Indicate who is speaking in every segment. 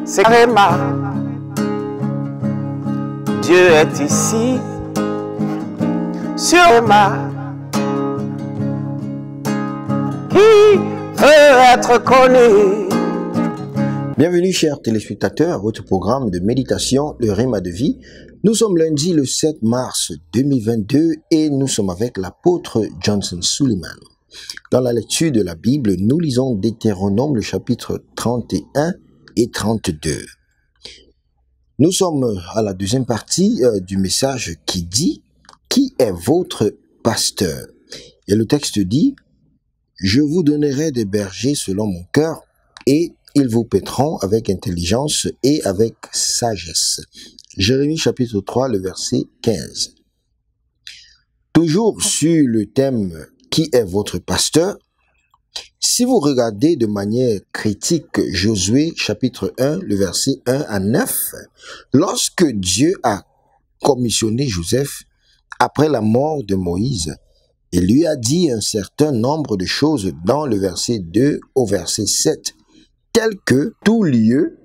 Speaker 1: c'est Réma. Dieu est ici, sur Réma. Qui veut être connu?
Speaker 2: Bienvenue chers téléspectateurs à votre programme de méditation, le Réma de vie. Nous sommes lundi le 7 mars 2022 et nous sommes avec l'apôtre Johnson Suleiman. Dans la lecture de la Bible, nous lisons Deutéronome le chapitre 31 et 32. Nous sommes à la deuxième partie du message qui dit « Qui est votre pasteur ?» Et le texte dit « Je vous donnerai des bergers selon mon cœur et ils vous paîtront avec intelligence et avec sagesse. » Jérémie chapitre 3, le verset 15. Toujours sur le thème « Qui est votre pasteur ?» Si vous regardez de manière critique Josué chapitre 1, le verset 1 à 9, lorsque Dieu a commissionné Joseph après la mort de Moïse, il lui a dit un certain nombre de choses dans le verset 2 au verset 7, tel que tout lieu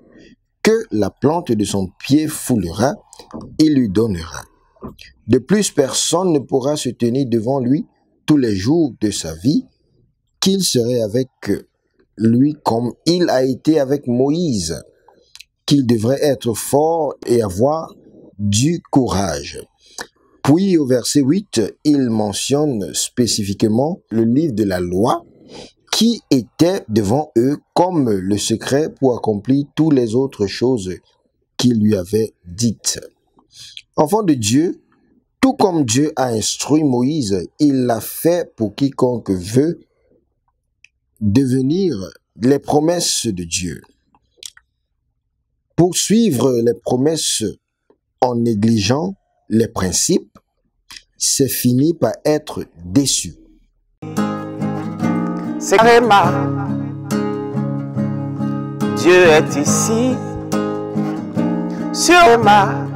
Speaker 2: que la plante de son pied foulera, il lui donnera. De plus, personne ne pourra se tenir devant lui tous les jours de sa vie, qu'il serait avec lui comme il a été avec Moïse, qu'il devrait être fort et avoir du courage. Puis au verset 8, il mentionne spécifiquement le livre de la loi qui était devant eux comme le secret pour accomplir toutes les autres choses qu'il lui avait dites. Enfant de Dieu, tout comme Dieu a instruit Moïse, il l'a fait pour quiconque veut devenir les promesses de Dieu. Poursuivre les promesses en négligeant les principes, c'est fini par être déçu.
Speaker 1: C'est Réma. Dieu est ici, sur Réma.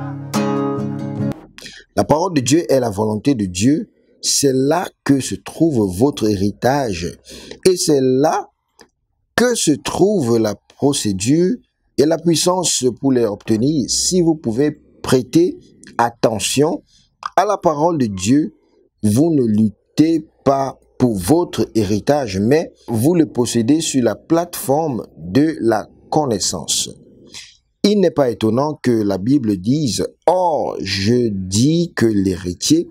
Speaker 2: La parole de Dieu est la volonté de Dieu. C'est là que se trouve votre héritage. Et c'est là que se trouve la procédure et la puissance pour les obtenir. Si vous pouvez prêter attention à la parole de Dieu, vous ne luttez pas pour votre héritage, mais vous le possédez sur la plateforme de la connaissance. Il n'est pas étonnant que la Bible dise « Or, je dis que l'héritier,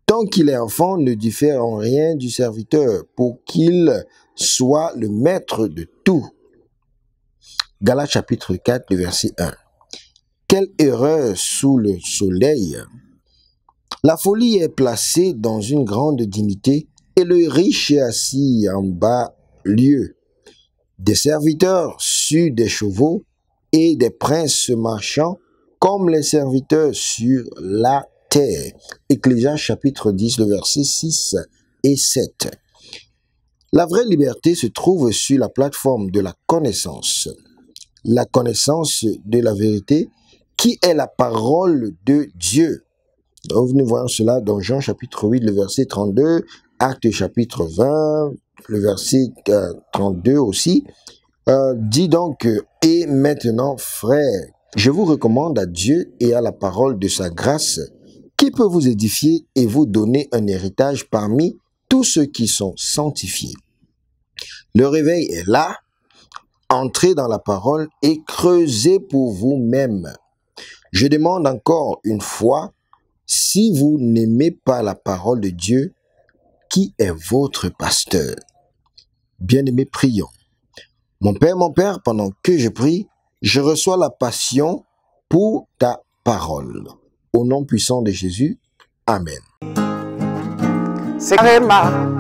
Speaker 2: tant qu'il est enfant, ne diffère en rien du serviteur, pour qu'il soit le maître de tout. » Galates chapitre 4, le verset 1. Quelle erreur sous le soleil! La folie est placée dans une grande dignité et le riche est assis en bas lieu. Des serviteurs sur des chevaux et des princes marchant comme les serviteurs sur la terre. Ecclésiaste chapitre 10, le verset 6 et 7. La vraie liberté se trouve sur la plateforme de la connaissance. La connaissance de la vérité qui est la parole de Dieu. Donc, nous voyons cela dans Jean chapitre 8, le verset 32, Actes chapitre 20, le verset 32 aussi. Dit donc, et maintenant, frères, je vous recommande à Dieu et à la parole de sa grâce, qui peut vous édifier et vous donner un héritage parmi tous ceux qui sont sanctifiés. Le réveil est là, entrez dans la parole et creusez pour vous-même. Je demande encore une fois, si vous n'aimez pas la parole de Dieu, qui est votre pasteur? Bien-aimés, prions. Mon Père, pendant que je prie, je reçois la passion pour ta parole. Au nom puissant de Jésus, Amen.
Speaker 1: C'est Réma.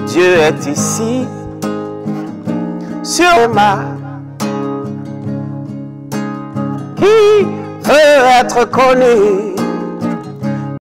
Speaker 1: Dieu est ici, sur Réma. Qui veut être connu?